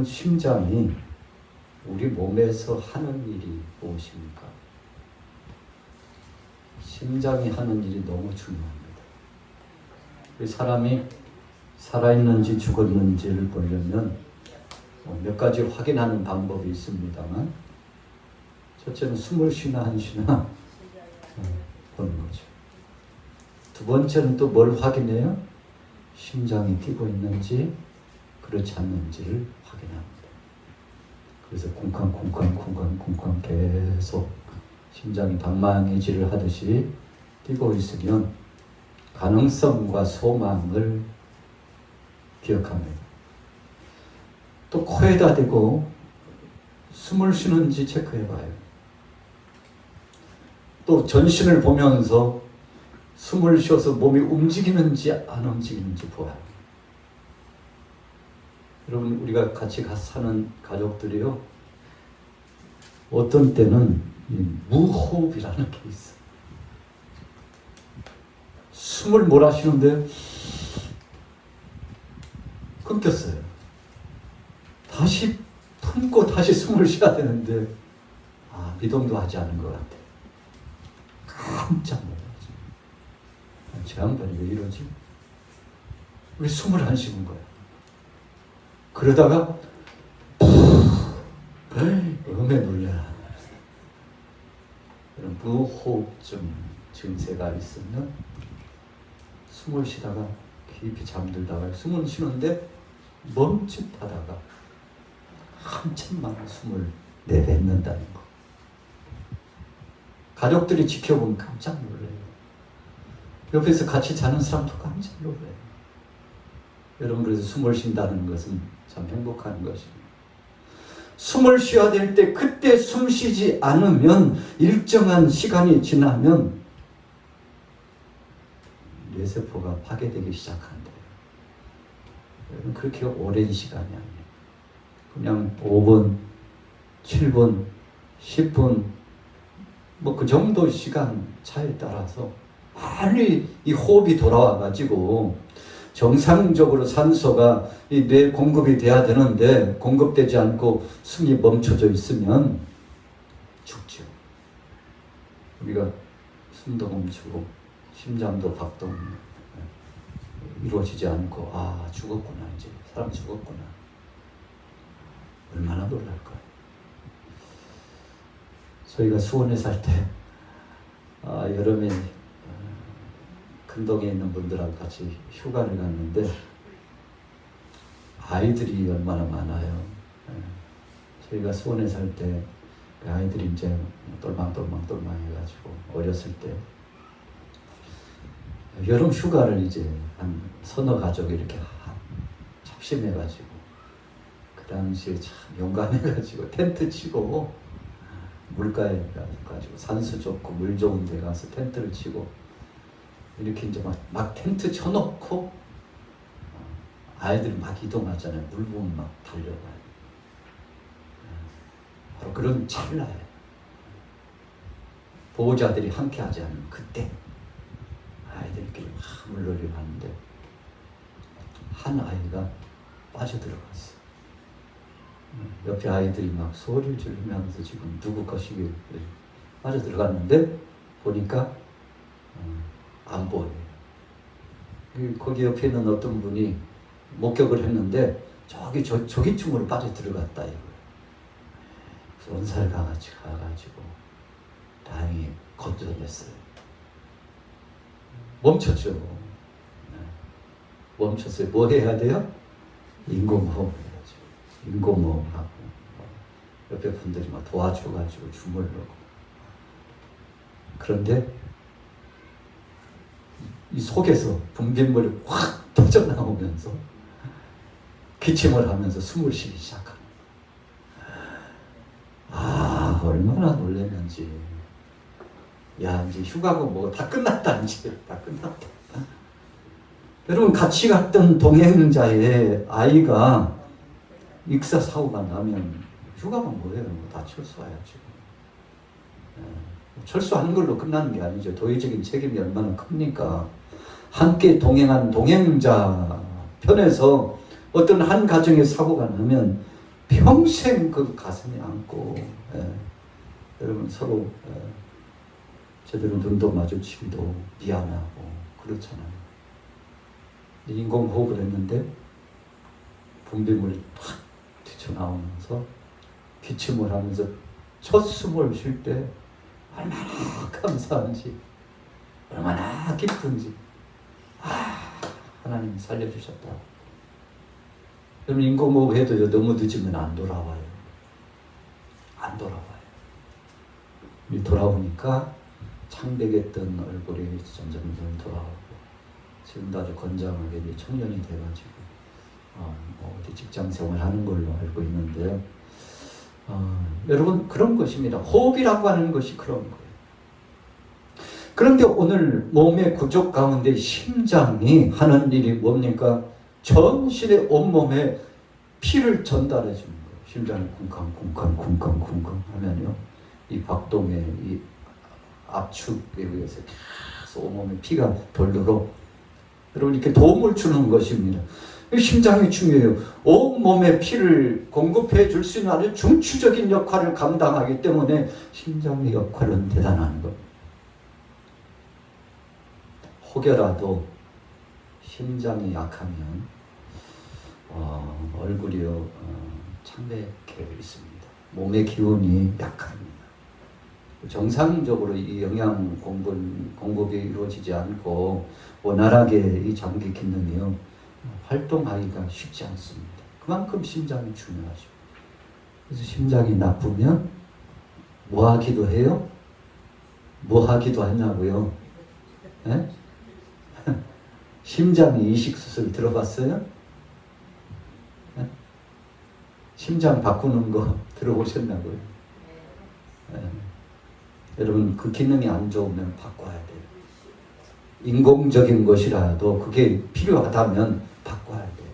심장이 우리 몸에서 하는 일이 무엇입니까? 심장이 하는 일이 너무 중요합니다. 우리 사람이 살아있는지 죽었는지를 보려면 몇 가지 확인하는 방법이 있습니다만, 첫째는 숨을 쉬나 안 쉬나 보는 거죠. 두 번째는 또 뭘 확인해요? 심장이 뛰고 있는지 그렇지 않는지를 확인합니다. 그래서 쿵쾅 계속 심장이 방망이질을 하듯이 뛰고 있으면 가능성과 소망을 기억합니다. 또 코에다 대고 숨을 쉬는지 체크해봐요. 또 전신을 보면서 숨을 쉬어서 몸이 움직이는지 안 움직이는지 보아요. 여러분, 우리가 같이 사는 가족들이요, 어떤 때는 무호흡이라는 게 있어요. 숨을 몰아쉬는데 끊겼어요. 다시 품고 다시 숨을 쉬어야 되는데 미동도 하지 않은 것 같아요. 깜짝 놀랐어요. 제 양반이 왜 이러지? 왜 숨을 안 쉬는 거야? 그러다가 음에 놀려라. 이런 무호흡증 증세가 있으면 숨을 쉬다가 깊이 잠들다가 숨을 쉬는데 멈칫하다가 한참 만에 숨을 내뱉는다는 거. 가족들이 지켜보면 깜짝 놀라요. 옆에서 같이 자는 사람도 깜짝 놀라요. 여러분, 그래서 숨을 쉰다는 것은 참 행복한 것입니다. 숨을 쉬어야 될 때 그때 숨 쉬지 않으면 일정한 시간이 지나면 뇌세포가 파괴되기 시작한대요. 여러분, 그렇게 오랜 시간이 아니에요. 그냥 5분, 7분, 10분 뭐 그 정도 시간 차에 따라서 빨리 이 호흡이 돌아와가지고 정상적으로 산소가 이 뇌에 공급이 돼야 되는데 공급되지 않고 숨이 멈춰져 있으면 죽죠. 우리가 숨도 멈추고 심장도 박동 이루어지지 않고 죽었구나, 이제 사람 죽었구나. 얼마나 놀랄까요? 저희가 수원에 살 때 여름에 근동에 있는 분들하고 같이 휴가를 갔는데 아이들이 얼마나 많아요. 저희가 수원에 살 때 아이들이 이제 똘망똘망 해가지고 어렸을 때 여름 휴가를 이제 한 서너 가족이 이렇게 합심해가지고 그 당시에 참 용감해가지고 텐트 치고 물가에 가지고 산수 좋고 물 좋은 데 가서 텐트를 치고 이렇게 이제 막 텐트 쳐놓고 아이들이 막 이동하잖아요. 물 보면 막 달려가요. 바로 그런 찰나에 보호자들이 함께하지 않는 그때 아이들끼리 막 물놀이를 하는데 한 아이가 빠져들어갔어요. 옆에 아이들이 막 소리를 지르면서 지금 누구 것이길 빠져들어갔는데 보니까 안 보여요. 거기 옆에 있는 어떤 분이 목격을 했는데 저기 층으로 빠져들어갔다 이거예요. 그래서 온살 가가지고 다행히 건져냈어요. 멈췄죠. 멈췄어요. 뭐 해야 돼요? 인공호흡 해야죠. 인공호흡하고 옆에 분들이 막 도와줘가지고 주물르고. 그런데 이 속에서 분비물이 확 터져나오면서 기침을 하면서 숨을 쉬기 시작합니다. 얼마나 놀라는지. 이제 휴가고 뭐 다 끝났다, 이제 다 끝났다. 여러분, 같이 갔던 동행자의 아이가 익사 사고가 나면 휴가가 뭐예요? 다 철수해야죠. 철수하는 걸로 끝나는 게 아니죠. 도의적인 책임이 얼마나 큽니까? 함께 동행한 동행자 편에서 어떤 한 가정의 사고가 나면 평생 그 가슴에 안고 여러분 서로 제대로 눈도 마주치기도 미안하고 그렇잖아요. 인공호흡을 했는데 분비물이 탁 튀쳐나오면서 기침을 하면서 첫 숨을 쉴 때 얼마나 감사한지 얼마나 기쁜지 하나님이 살려주셨다. 여러분 인공호흡 해도요 너무 늦으면 안 돌아와요. 안 돌아와요. 돌아오니까 창백했던 얼굴이 점점 돌아오고 지금도 아주 건장하게 청년이 돼가지고 어디 직장 생활하는 걸로 알고 있는데요. 여러분 그런 것입니다. 호흡이라고 하는 것이 그런 거예요. 그런데 오늘 몸의 구조 가운데 심장이 하는 일이 뭡니까? 전신의 온몸에 피를 전달해 주는 거예요. 심장이 쿵쾅쿵쾅 하면요. 이 박동의 이 압축에 의해서 계속 온몸에 피가 돌도록 여러분 이렇게 도움을 주는 것입니다. 심장이 중요해요. 온몸에 피를 공급해 줄 수 있는 아주 중추적인 역할을 감당하기 때문에 심장의 역할은 대단한 것. 혹여라도 심장이 약하면 얼굴이요 창백해 있습니다. 몸의 기운이 약합니다. 정상적으로 이 영양 공급이 이루어지지 않고 원활하게 이 장기 기능이요 활동하기가 쉽지 않습니다. 그만큼 심장이 중요하죠. 그래서 심장이 나쁘면 뭐 하기도 해요? 뭐 하기도 하냐고요? 네? 심장 이식수술 들어봤어요? 네? 심장 바꾸는 거 들어보셨나고요? 네. 여러분 그 기능이 안 좋으면 바꿔야 돼요. 인공적인 것이라도 그게 필요하다면 바꿔야 돼요.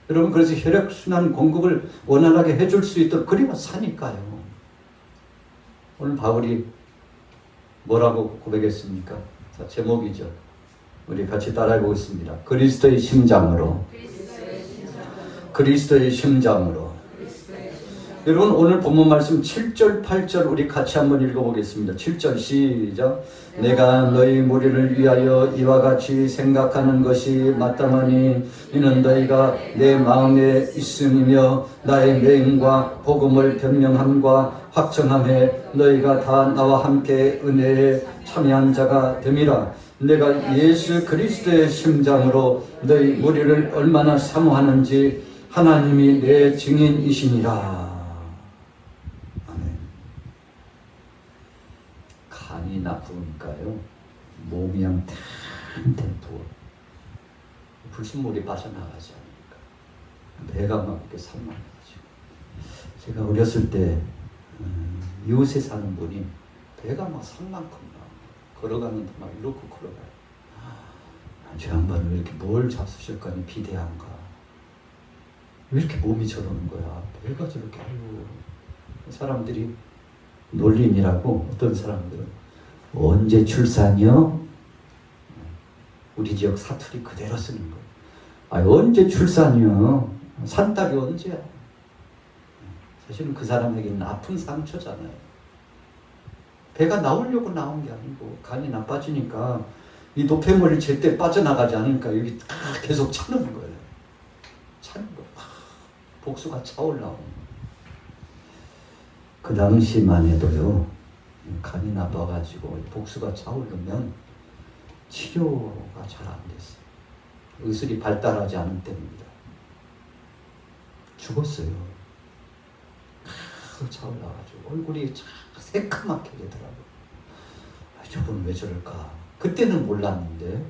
여러분 그래서 혈액순환 공급을 원활하게 해줄 수 있도록 그리고 사니까요. 오늘 바울이 뭐라고 고백했습니까? 자, 제목이죠. 우리 같이 따라해 보겠습니다. 그리스도의 심장으로. 그리스도의 심장으로. 여러분 오늘 본문 말씀 7절 8절 우리 같이 한번 읽어보겠습니다. 7절 시작. 내가 너희 무리를 위하여 이와 같이 생각하는 것이 마땅하니 이는 너희가 내 마음에 있음이며 나의 명과 복음을 변명함과 확정함에 너희가 다 나와 함께 은혜에 참여한 자가 됨이라. 내가 예수 그리스도의 심장으로 너희 무리를 얼마나 사모하는지 하나님이 내 증인이시니라. 간이 나쁘니까요 몸이 그냥 탱탱 부어 불순물이 빠져나가지 않으니까 배가 막 이렇게 산만해지고. 제가 어렸을 때 이웃에 사는 분이 배가 막 산만큼 나 걸어가는데 막 이렇게 걸어가요. 저 양반은 왜 이렇게 뭘 잡수셨거니 비대한가 왜 이렇게 몸이 저러는 거야 배가 저렇게 아유. 사람들이 놀림이라고 어떤 사람들은 언제 출산이요? 우리 지역 사투리 그대로 쓰는 거예요. 언제 출산이요? 산딸이 언제야? 사실은 그 사람에게는 아픈 상처잖아요. 배가 나오려고 나온 게 아니고 간이 나빠지니까 이 노폐물이 제때 빠져나가지 않으니까 여기 계속 차는 거예요. 차는 거. 복수가 차올라오는 거예요. 그 당시만 해도요. 간이 나빠가지고 복수가 차오르면 치료가 잘 안 됐어요. 의술이 발달하지 않은 때입니다. 죽었어요. 차올라가지고 얼굴이 새까맣게 되더라고요. 저분 왜 저럴까? 그때는 몰랐는데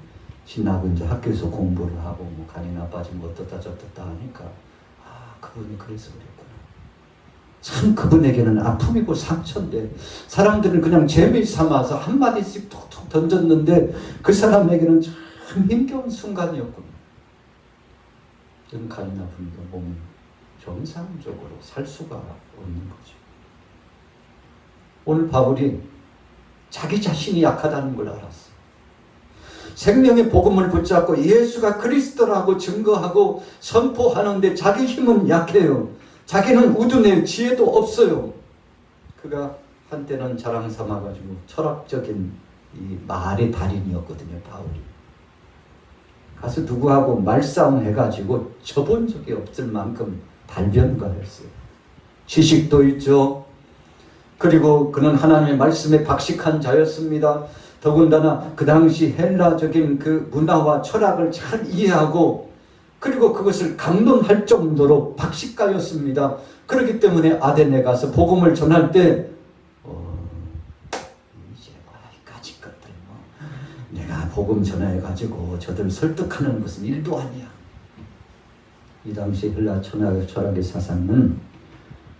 지나고 이제 학교에서 공부를 하고 뭐 간이 나빠지면 어떻다 저떻다 하니까 그분이 그래서 그랬구나. 참 그분에게는 아픔이고 상처인데 사람들은 그냥 재미 삼아서 한마디씩 툭툭 던졌는데 그 사람에게는 참 힘겨운 순간이었군요. 저는 간이 나쁘니까 몸이 정상적으로 살 수가 없는 거죠. 오늘 바울이 자기 자신이 약하다는 걸 알았어요. 생명의 복음을 붙잡고 예수가 그리스도라고 증거하고 선포하는데 자기 힘은 약해요. 자기는 우둔해 지혜도 없어요. 그가 한때는 자랑 삼아가지고 철학적인 이 말의 달인이었거든요. 바울이. 가서 누구하고 말싸움 해가지고 져본 적이 없을 만큼 달변가였어요. 지식도 있죠. 그리고 그는 하나님의 말씀에 박식한 자였습니다. 더군다나 그 당시 헬라적인 그 문화와 철학을 잘 이해하고 그리고 그것을 강론할 정도로 박식가였습니다. 그렇기 때문에 아덴에 가서 복음을 전할 때 이제 이까짓 것들 내가 복음 전해가지고 저들 설득하는 것은 일도 아니야. 이 당시 헬라 철학의 사상은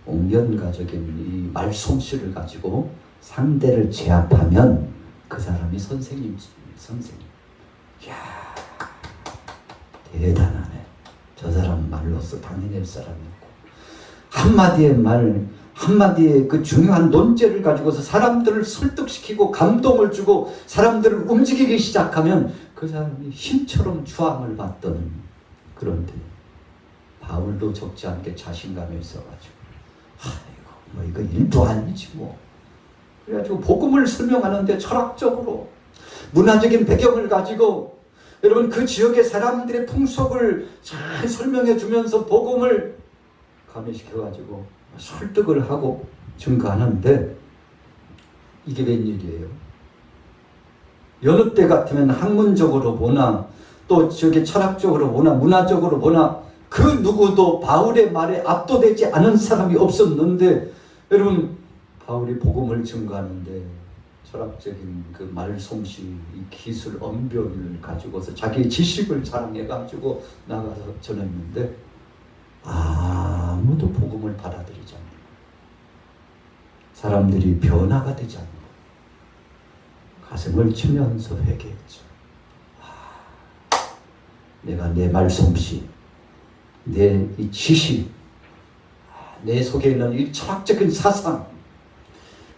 옹변가적인 이 말솜씨를 가지고 상대를 제압하면 그 사람이 선생님. 이야, 대단하네. 저 사람 말로써 당해낼 사람이었고 한마디의 그 중요한 논제를 가지고서 사람들을 설득시키고 감동을 주고 사람들을 움직이기 시작하면 그 사람이 힘처럼 주앙을 받던. 그런데 바울도 적지 않게 자신감이 있어가지고 이거 일도 아니지 뭐. 그래가지고 복음을 설명하는데 철학적으로 문화적인 배경을 가지고 여러분 그 지역의 사람들의 풍속을 잘 설명해 주면서 복음을 가미시켜가지고 설득을 하고 증거하는데 이게 웬일이에요? 여느 때 같으면 학문적으로 보나 또 저기 철학적으로 보나 문화적으로 보나 그 누구도 바울의 말에 압도되지 않은 사람이 없었는데 여러분 바울이 복음을 증거하는데 철학적인 그 말솜씨, 이 기술, 언변을 가지고서 자기의 지식을 자랑해가지고 나가서 전했는데 아무도 복음을 받아들이지 않는 거예요. 사람들이 변화가 되지 않는 거예요. 가슴을 치면서 회개했죠. 내가 내 말솜씨, 내 이 지식, 내 속에 있는 이 철학적인 사상,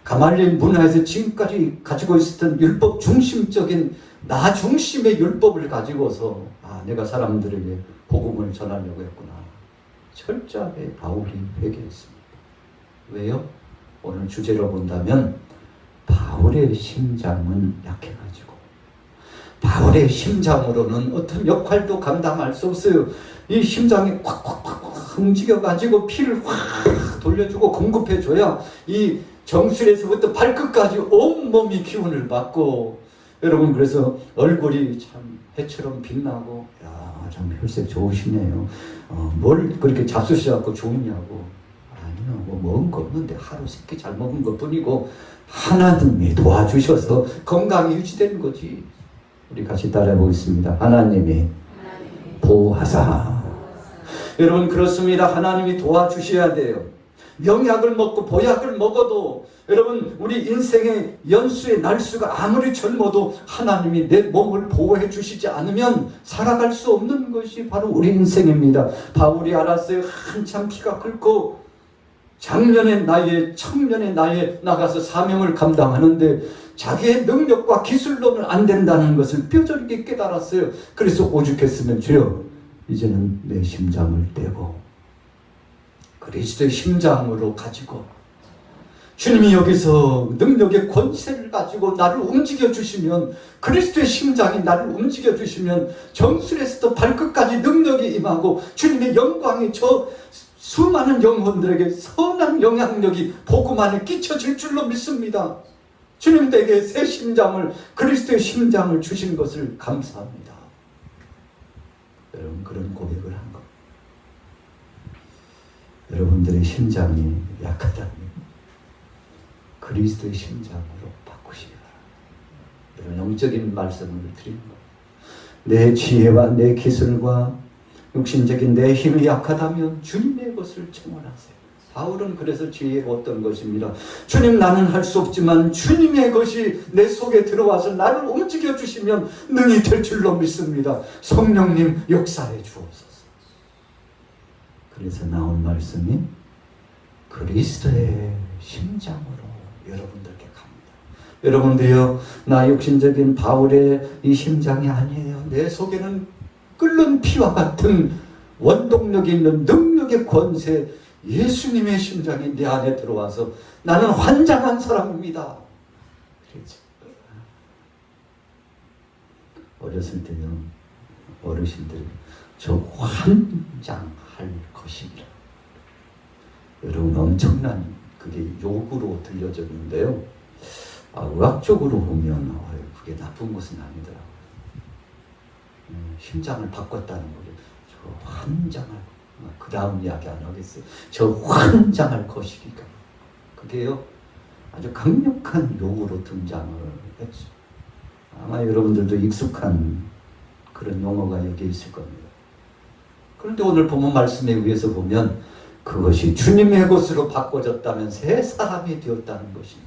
가말리엘 문화에서 지금까지 가지고 있었던 율법 중심적인 나 중심의 율법을 가지고서 내가 사람들에게 복음을 전하려고 했구나. 철저하게 바울이 회개했습니다. 왜요? 오늘 주제로 본다면 바울의 심장은 약해가지고 바울의 심장으로는 어떤 역할도 감당할 수 없어요. 이 심장이 콱콱콱 움직여가지고 피를 확 돌려주고 공급해줘야 이 정수리에서부터 발끝까지 온몸이 기운을 받고 여러분 그래서 얼굴이 참 해처럼 빛나고 참 혈색 좋으시네요. 뭘 그렇게 잡수셔갖고 좋으냐고. 아니요, 뭐 먹은 거 없는데 하루 3끼 잘 먹은 것 뿐이고 하나님이 도와주셔서 건강이 유지되는 거지. 우리 같이 따라해 보겠습니다. 하나님이 보호하사. 여러분 그렇습니다. 하나님이 도와주셔야 돼요. 명약을 먹고 보약을 먹어도 여러분 우리 인생의 연수의 날수가 아무리 젊어도 하나님이 내 몸을 보호해 주시지 않으면 살아갈 수 없는 것이 바로 우리 인생입니다. 바울이 알았어요. 한참 키가 굵고 장년의 나이에 청년의 나이에 나가서 사명을 감당하는데 자기의 능력과 기술로는 안 된다는 것을 뼈저리게 깨달았어요. 그래서 오죽했으면 주여 이제는 내 심장을 떼고 그리스도의 심장으로 가지고 주님이 여기서 능력의 권세를 가지고 나를 움직여 주시면 그리스도의 심장이 나를 움직여 주시면 정수리에서부터 발끝까지 능력이 임하고 주님의 영광이 저 수많은 영혼들에게 선한 영향력이 복음 안에 끼쳐질 줄로 믿습니다. 주님 댁에 새 심장을 그리스도의 심장을 주신 것을 감사합니다. 여러분 그런 고백을 한 것. 여러분들의 심장이 약하다면 그리스도의 심장으로 바꾸시기 바랍니다. 이런 영적인 말씀을 드리는 것. 내 지혜와 내 기술과 육신적인 내 힘이 약하다면 주님의 것을 청원하세요. 바울은 그래서 지혜로웠던 것입니다. 주님 나는 할 수 없지만 주님의 것이 내 속에 들어와서 나를 움직여 주시면 능히 될 줄로 믿습니다. 성령님 역사해 주옵소서. 그래서 나온 말씀이 그리스도의 심장으로 여러분들께 갑니다. 여러분들이요, 나 육신적인 바울의 이 심장이 아니에요. 내 속에는 끓는 피와 같은 원동력이 있는 능력의 권세, 예수님의 심장이 내 안에 들어와서 나는 환장한 사람입니다. 그랬죠. 어렸을 때는 어르신들 저 환장할 것이라. 여러분 엄청난 그게 욕으로 들려졌는데요. 의학적으로 보면 그게 나쁜 것은 아니더라고요. 심장을 바꿨다는 거죠. 저 환장할, 그 다음 이야기 안 하겠어요. 저 환장할 것이니까. 그게요 아주 강력한 용어로 등장을 했죠. 아마 여러분들도 익숙한 그런 용어가 여기 있을 겁니다. 그런데 오늘 본문 말씀에 의해서 보면 그것이 주님의 것으로 바꿔졌다면 새 사람이 되었다는 것입니다.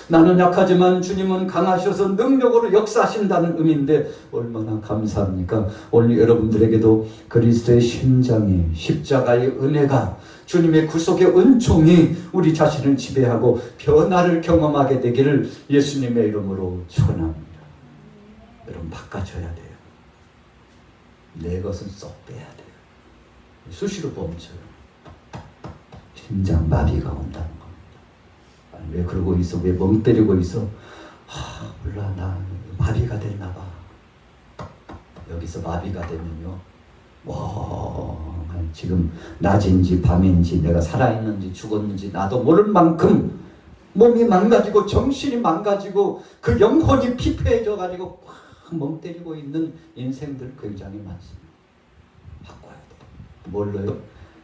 나는 약하지만 주님은 강하셔서 능력으로 역사하신다는 의미인데 얼마나 감사합니까? 오늘 여러분들에게도 그리스도의 심장이, 십자가의 은혜가, 주님의 구속의 은총이 우리 자신을 지배하고 변화를 경험하게 되기를 예수님의 이름으로 축원합니다. 여러분 바꿔줘야 돼요. 내 것은 쏙 빼야 돼요. 수시로 멈춰요. 심장 마비가 온다는 겁니다. 아니, 왜 그러고 있어? 왜 멍 때리고 있어? 몰라, 나 마비가 됐나 봐. 여기서 마비가 되면요, 지금 낮인지 밤인지 내가 살아있는지 죽었는지 나도 모를 만큼 몸이 망가지고 정신이 망가지고 그 영혼이 피폐해져 가지고 멍 때리고 있는 인생들 굉장히 많습니다. 바꿔야 돼요. 뭘로요?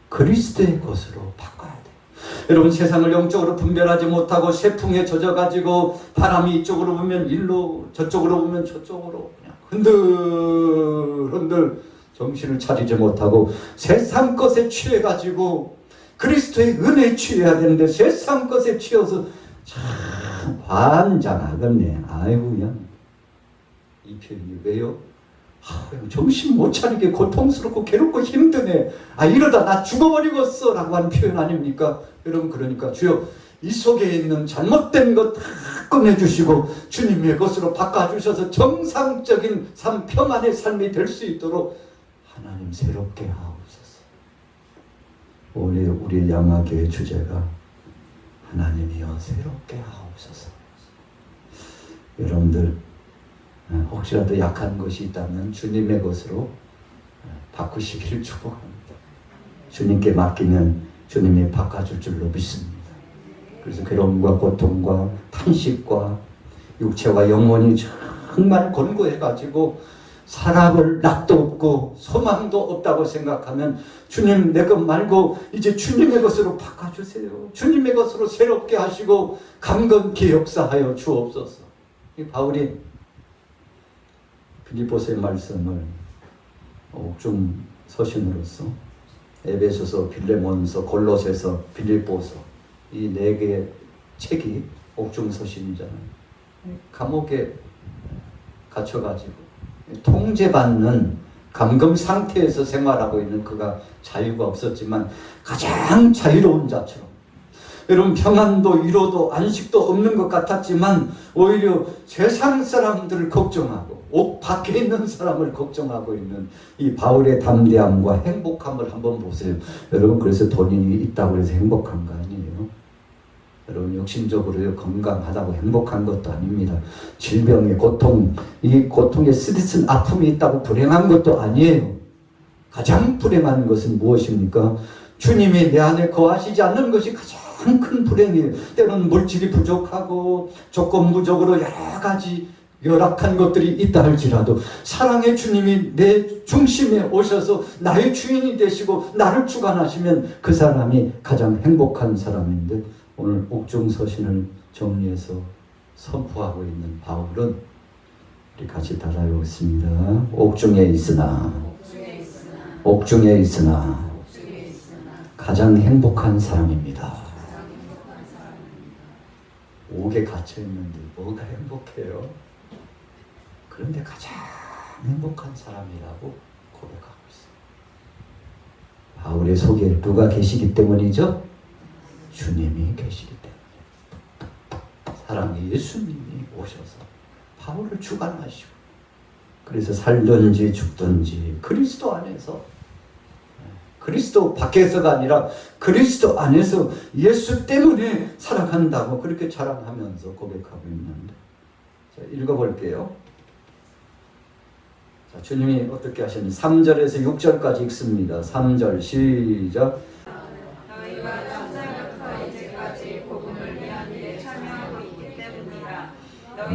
그리스도의 것으로 바꿔야 돼요. 여러분 세상을 영적으로 분별하지 못하고 세풍에 젖어가지고 바람이 이쪽으로 불면 일로 저쪽으로 불면 저쪽으로 그냥 흔들흔들 정신을 차리지 못하고 세상 것에 취해가지고 그리스도의 은혜에 취해야 되는데 세상 것에 취해서 참 환장하겠네. 아이고야. 이 표현이 왜요? 정신 못 차리게 고통스럽고 괴롭고 힘드네. 이러다 나 죽어버리겠어 라고 하는 표현 아닙니까? 여러분 그러니까 주여 이 속에 있는 잘못된 것 다 꺼내주시고 주님의 것으로 바꿔주셔서 정상적인 삶, 평안의 삶이 될 수 있도록 하나님 새롭게 하옵소서. 오늘 우리 양화교회 주제가 하나님이여 새롭게 하옵소서. 여러분들 혹시라도 약한 것이 있다면 주님의 것으로 바꾸시기를 축복합니다. 주님께 맡기면 주님이 바꿔줄 줄로 믿습니다. 그래서 괴로움과 고통과 탄식과 육체와 영혼이 정말 곤고해가지고 살아볼 낙도 없고 소망도 없다고 생각하면 주님 내 것 말고 이제 주님의 것으로 바꿔주세요. 주님의 것으로 새롭게 하시고 강건케 역사하여 주옵소서. 이 바울이 빌립보서의 말씀을 옥중 서신으로서 에베소서, 빌레몬서, 골로새서, 빌립보서 이 네 개의 책이 옥중 서신이잖아요. 감옥에 갇혀가지고 통제받는 감금 상태에서 생활하고 있는 그가 자유가 없었지만 가장 자유로운 자처럼 여러분 평안도 위로도 안식도 없는 것 같았지만 오히려 세상 사람들을 걱정하고 옥 밖에 있는 사람을 걱정하고 있는 이 바울의 담대함과 행복함을 한번 보세요. 여러분 그래서 돈이 있다고 해서 행복한 거 아니에요. 여러분 욕심적으로 건강하다고 행복한 것도 아닙니다. 질병의 고통, 이 고통의 스트레스 아픔이 있다고 불행한 것도 아니에요. 가장 불행한 것은 무엇입니까? 주님이 내 안에 거하시지 않는 것이 가장 큰 불행이에요. 때로는 물질이 부족하고 조건부적으로 여러 가지 열악한 것들이 있다 할지라도 사랑의 주님이 내 중심에 오셔서 나의 주인이 되시고 나를 주관하시면 그 사람이 가장 행복한 사람인데 오늘 옥중서신을 정리해서 선포하고 있는 바울은 우리 같이 따라해보겠습니다. 옥중에 있으나 가장 행복한 사람입니다. 옥에 갇혀있는데 뭐가 행복해요? 그런데 가장 행복한 사람이라고 고백하고 있어요. 바울의 속에 누가 계시기 때문이죠? 주님이 계시기 때문에. 사랑의 예수님이 오셔서 바울을 주관하시고 그래서 살든지 죽든지 그리스도 안에서 그리스도 밖에서가 아니라 그리스도 안에서 예수 때문에 살아간다고 그렇게 자랑하면서 고백하고 있는데, 자, 읽어볼게요. 자, 주님이 어떻게 하셨는지 3절에서 6절까지 읽습니다. 3절 시작. 너희가 천사부터 이제까지 복음을 위한 일에 참여하고 있기 때문이라.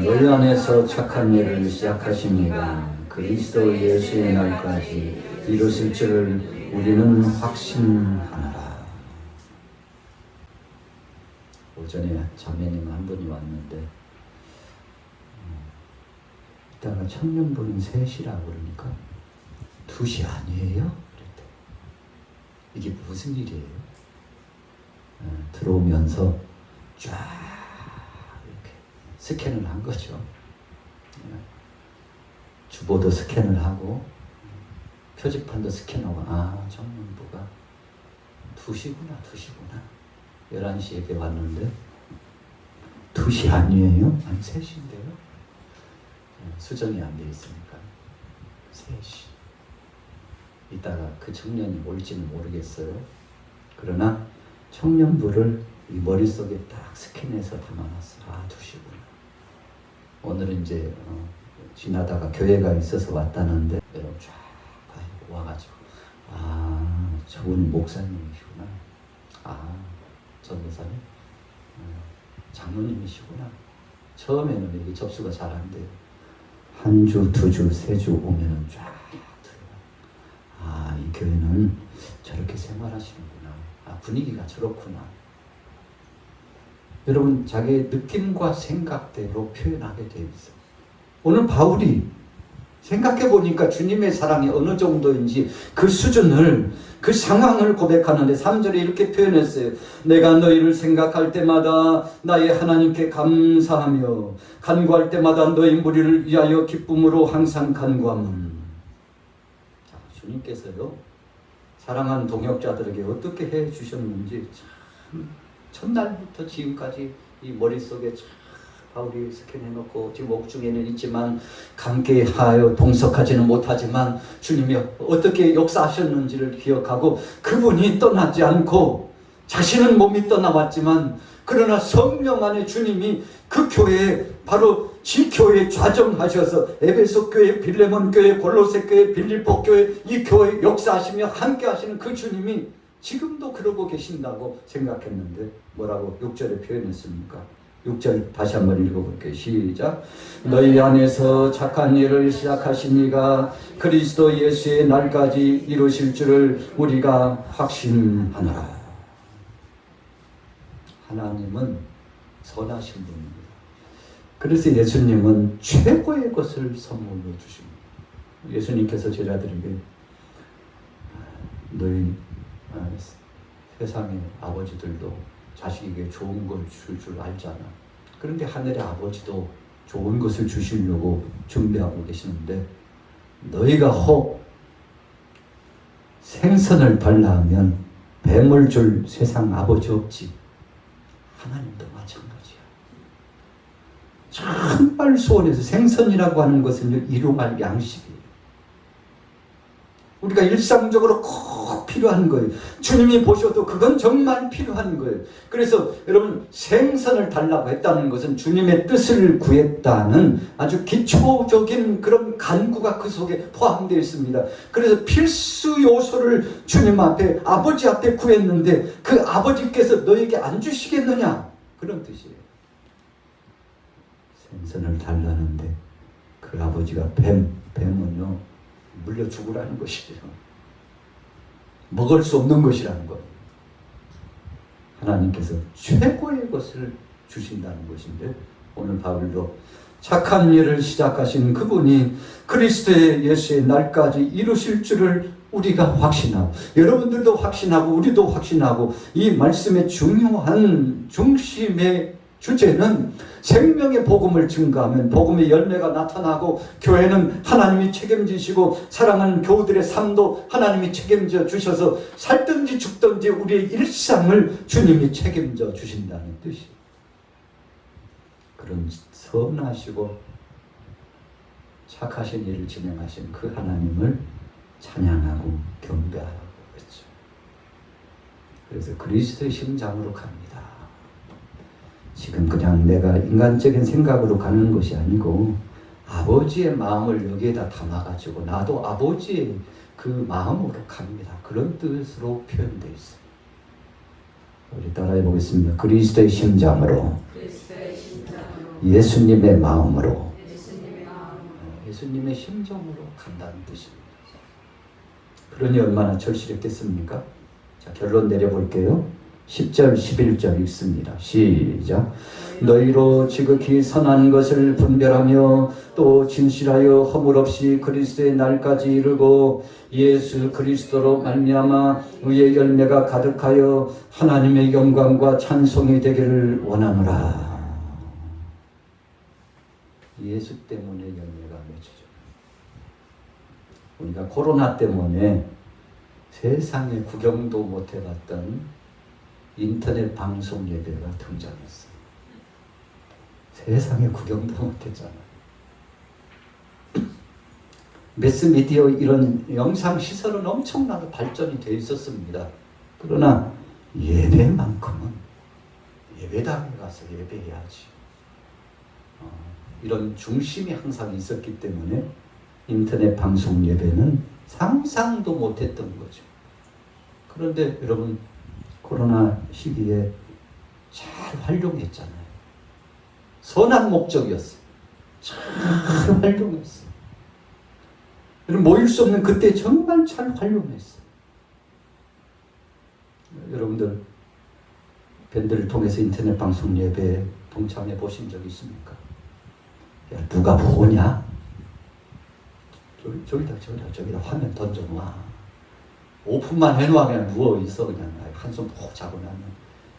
너희 안에서 착한 일을 시작하십니다. 그리스도 예수의 날까지 이루실 줄을 우리는 확신하노라. 오전에 자매님 한 분이 왔는데 이따가 청년부는 3시라고 그러니까 2시 아니에요? 그랬대. 이게 무슨 일이에요? 들어오면서 쫙 이렇게 스캔을 한 거죠. 주보도 스캔을 하고 표지판도 스캔하고, 아, 청년부가 2시구나 11시 이렇게 왔는데 2시 아니에요? 아니 3시인데요? 수정이 안 돼 있으니까 3시. 이따가 그 청년이 올지는 모르겠어요. 그러나 청년부를 이 머릿속에 딱 스캔해서 담아놨어. 아, 2시구나. 오늘은 이제 지나다가 교회가 있어서 왔다는데 여러분 쫙 와가지고, 아, 저분이 목사님이시구나. 아, 전도사님, 장로님이시구나. 처음에는 이게 접수가 잘 안 돼요. 한 주, 2주, 3주 오면은 쫙 들어가. 아, 이 교회는 저렇게 생활하시는구나. 아, 분위기가 저렇구나. 여러분, 자기의 느낌과 생각대로 표현하게 되어 있어요. 오늘 바울이 생각해 보니까 주님의 사랑이 어느 정도인지 그 수준을, 그 상황을 고백하는데 3절에 이렇게 표현했어요. 내가 너희를 생각할 때마다 나의 하나님께 감사하며 간구할 때마다 너희 무리를 위하여 기쁨으로 항상 간구함은. 자, 주님께서요 사랑하는 동역자들에게 어떻게 해 주셨는지 참 첫날부터 지금까지 이 머릿속에 참 바울이 스캔해놓고 지금 옥중에는 있지만 감개하여 동석하지는 못하지만 주님이 어떻게 역사하셨는지를 기억하고 그분이 떠나지 않고 자신은 몸이 떠나왔지만 그러나 성령 안에 주님이 그 교회에 바로 지교회에 좌정하셔서 에베소 교회, 빌레몬 교회, 골로새 교회, 빌립보 교회 이 교회 역사하시며 함께 하시는 그 주님이 지금도 그러고 계신다고 생각했는데 뭐라고 6절에 표현했습니까? 6절 다시 한번 읽어볼게요. 시작. 너희 안에서 착한 일을 시작하시니가 그리스도 예수의 날까지 이루실 줄을 우리가 확신하노라. 하나님은 선하신 분입니다. 그래서 예수님은 최고의 것을 선물로 주십니다. 예수님께서 제자들에게 너희 세상의 아버지들도 자식에게 좋은 걸 줄 줄 알잖아. 그런데 하늘의 아버지도 좋은 것을 주시려고 준비하고 계시는데 너희가 혹 생선을 달라 하면 뱀을 줄 세상 아버지 없지. 하나님도 마찬가지야. 정말 소원해서 생선이라고 하는 것은 일용할 양식이에요. 우리가 일상적으로 꼭 필요한 거예요. 주님이 보셔도 그건 정말 필요한 거예요. 그래서 여러분 생선을 달라고 했다는 것은 주님의 뜻을 구했다는 아주 기초적인 그런 간구가 그 속에 포함되어 있습니다. 그래서 필수 요소를 주님 앞에 아버지 앞에 구했는데 그 아버지께서 너에게 안 주시겠느냐 그런 뜻이에요. 생선을 달라는데 그 아버지가 뱀은요 물려 죽으라는 것이죠. 먹을 수 없는 것이라는 것. 하나님께서 최고의 것을 주신다는 것인데 오늘 바울도 착한 일을 시작하신 그분이 그리스도의 예수의 날까지 이루실 줄을 우리가 확신하고 여러분들도 확신하고 우리도 확신하고 이 말씀의 중요한 중심의 주제는 생명의 복음을 증거하면 복음의 열매가 나타나고 교회는 하나님이 책임지시고 사랑하는 교우들의 삶도 하나님이 책임져 주셔서 살든지 죽든지 우리의 일상을 주님이 책임져 주신다는 뜻이에요. 그런 선하시고 착하신 일을 진행하신 그 하나님을 찬양하고 경배하라고 그랬죠. 그래서 그리스도의 심장으로 갑니다. 지금 그냥 내가 인간적인 생각으로 가는 것이 아니고 아버지의 마음을 여기에다 담아가지고 나도 아버지의 그 마음으로 갑니다. 그런 뜻으로 표현되어 있어요. 우리 따라해 보겠습니다. 그리스도의 심장으로, 예수님의 마음으로, 예수님의 심정으로 간다는 뜻입니다. 그러니 얼마나 절실했겠습니까? 자, 결론 내려볼게요. 10절 11절 읽습니다. 시작. 너희로 지극히 선한 것을 분별하며 또 진실하여 허물 없이 그리스도의 날까지 이르고 예수 그리스도로 말미암아 의의 열매가 가득하여 하나님의 영광과 찬송이 되기를 원하노라. 예수 때문에 열매가 맺혀져. 우리가 코로나 때문에 세상에 구경도 못 해봤던 인터넷 방송 예배가 등장했어요. 세상에 구경도 못했잖아요. 매스미디어 이런 영상 시설은 엄청나게 발전이 되어 있었습니다. 그러나 예배만큼은 예배당에 가서 예배해야지. 이런 중심이 항상 있었기 때문에 인터넷 방송 예배는 상상도 못했던 거죠. 그런데 여러분 코로나 시기에 잘 활용했잖아요. 선한 목적이었어요. 잘 활용했어요. 여러분 모일 수 없는 그때 정말 잘 활용했어요. 여러분들 밴드를 통해서 인터넷 방송 예배에 동참해 보신 적 있습니까? 야, 누가 보냐? 저기다 화면 던져놔. 오픈만 해놓아 그냥 누워있어. 그냥 한숨 푹 자고 나면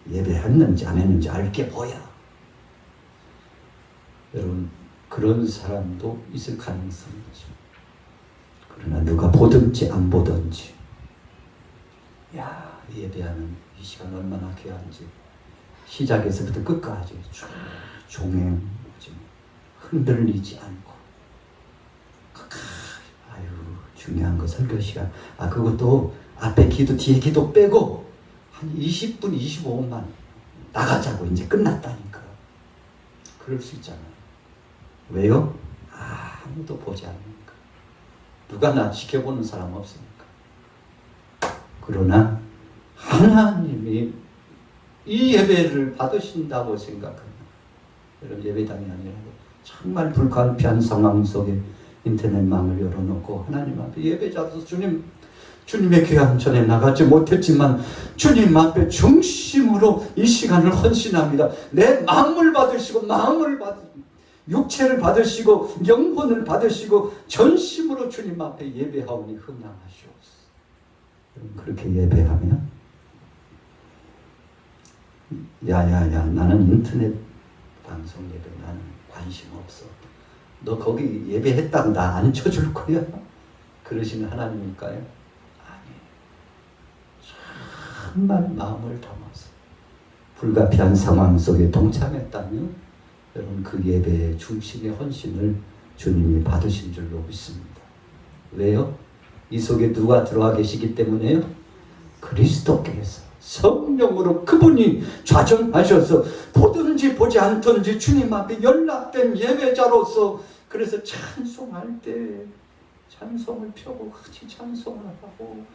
예배했는지 안 했는지 알게 뭐야. 여러분 그런 사람도 있을 가능성이 있죠. 그러나 누가 보든지 안 보든지 야 예배하는 이 시간 얼마나 귀한지 시작에서부터 끝까지 쭉 종행 흔들리지 않고 아유 중요한 거 설교 시간 그것도 앞에 기도 뒤에 기도 빼고 한 20분 25분만 나가자고 이제 끝났다니까. 그럴 수 있잖아요. 왜요? 아무도 보지 않으니까. 누가 나 지켜보는 사람 없으니까. 그러나 하나님이 이 예배를 받으신다고 생각하면 여러분 예배당이 아니라 정말 불가피한 상황 속에 인터넷망을 열어놓고 하나님 앞에 예배자로서 주님의 귀한 전에 나가지 못했지만 주님 앞에 중심으로 이 시간을 헌신합니다. 내 마음을 받으시고 육체를 받으시고 영혼을 받으시고 전심으로 주님 앞에 예배하오니 흠양하시옵소서. 그렇게 예배하면 야야야 나는 인터넷 방송 예배 나는 관심 없어. 너 거기 예배했다고 나 안 쳐줄 거야? 그러시는 하나님일까요? 아니에요. 정말 마음을 담아서 불가피한 상황 속에 동참했다면 여러분 그 예배의 중심의 헌신을 주님이 받으신 줄로 믿습니다. 왜요? 이 속에 누가 들어와 계시기 때문에요? 그리스도께서 성령으로 그분이 좌정하셔서 보든지 보지 않든지 주님 앞에 연락된 예배자로서 그래서 찬송할 때 찬송을 펴고 같이 찬송을 하고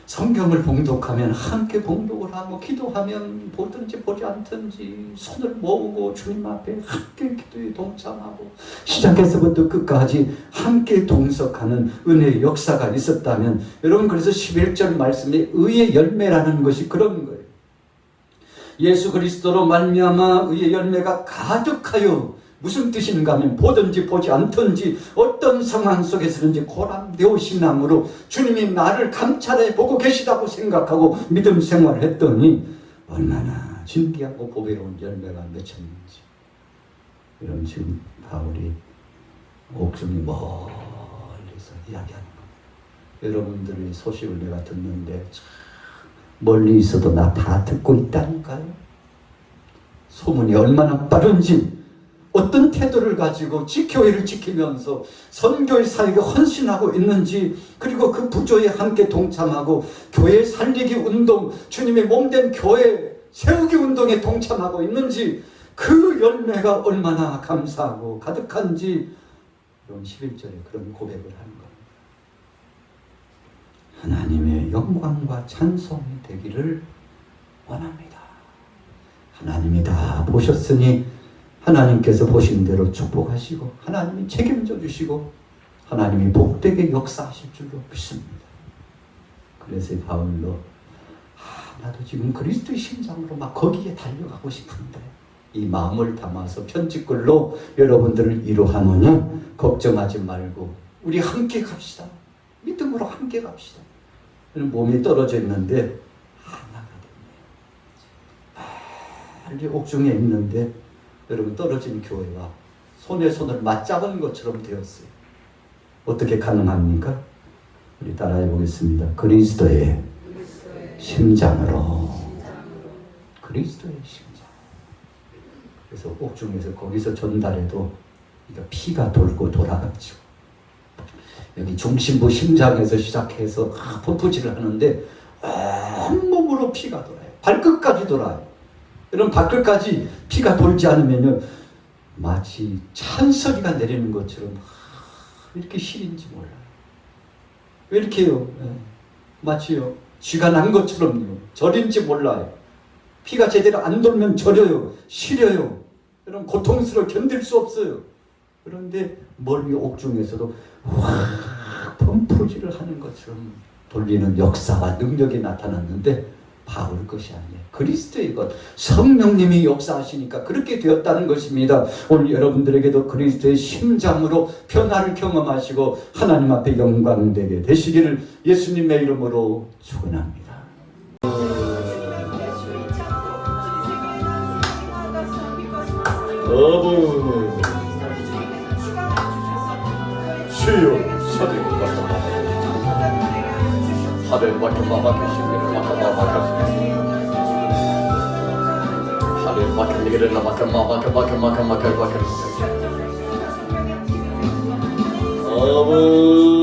성경을 봉독하면 함께 봉독을 하고 기도하면 보든지 보지 않든지 손을 모으고 주님 앞에 함께 기도에 동참하고 시작에서부터 끝까지 함께 동석하는 은혜의 역사가 있었다면 여러분 그래서 11절 말씀에 의의 열매라는 것이 그런 거예요. 예수 그리스도로 말미암아 의의 열매가 가득하여 무슨 뜻인가 하면 보든지 보지 않든지 어떤 상황 속에서든지 고람되오신함으로 주님이 나를 감찰해 보고 계시다고 생각하고 믿음 생활을 했더니 얼마나 진귀하고 보배로운 열매가 맺혔는지. 이런 지금 바울이 옥중이 멀리서 이야기하는 거. 여러분들의 소식을 내가 듣는데 참 멀리 있어도 나 다 듣고 있다니까요. 소문이 얼마나 빠른지 어떤 태도를 가지고 교회를 지키면서 선교의 사역에 헌신하고 있는지, 그리고 그 부조에 함께 동참하고 교회 살리기 운동, 주님의 몸된 교회 세우기 운동에 동참하고 있는지, 그 열매가 얼마나 감사하고 가득한지 이런 11절에 그런 고백을 하는 겁니다. 하나님의 영광과 찬송이 되기를 원합니다. 하나님이 다 보셨으니 하나님께서 보신 대로 축복하시고 하나님이 책임져 주시고 하나님이 복되게 역사하실 줄로 믿습니다. 그래서 바울로 나도 지금 그리스도의 심장으로 막 거기에 달려가고 싶은데 이 마음을 담아서 편지글로 여러분들을 위로하노니 걱정하지 말고 우리 함께 갑시다. 믿음으로 함께 갑시다. 몸이 떨어져 있는데 하나가 됐네요. 빨리 옥중에 있는데 여러분 떨어진 교회와 손에 손을 맞잡은 것처럼 되었어요. 어떻게 가능합니까? 우리 따라해 보겠습니다. 그리스도의 심장으로. 그리스도의 심장. 그래서 옥중에서 거기서 전달해도 피가 돌고 돌아가지고 여기 중심부 심장에서 시작해서 펌프질을 하는데 온몸으로 피가 돌아요. 발끝까지 돌아요. 이런 발끝까지 피가 돌지 않으면 마치 찬소리가 내리는 것처럼 왜 이렇게 시린지 몰라요. 왜 이렇게요? 마치요 쥐가 난 것처럼요. 절인지 몰라요. 피가 제대로 안 돌면 절여요. 시려요. 이런 고통스러워 견딜 수 없어요. 그런데 멀리 옥중에서도 확 펌프질을 하는 것처럼 돌리는 역사와 능력이 나타났는데 바울 것이 아니에요. 그리스도의 것, 성령님이 역사하시니까 그렇게 되었다는 것입니다. 오늘 여러분들에게도 그리스도의 심장으로 변화를 경험하시고 하나님 앞에 영광되게 되시기를 예수님의 이름으로 축원합니다. 주여 사랑을 받아 하늘 밖에 마마케시기를 마카마마카시 하늘 밖에 니기를 마카마마카마카마카마카마카 아멘.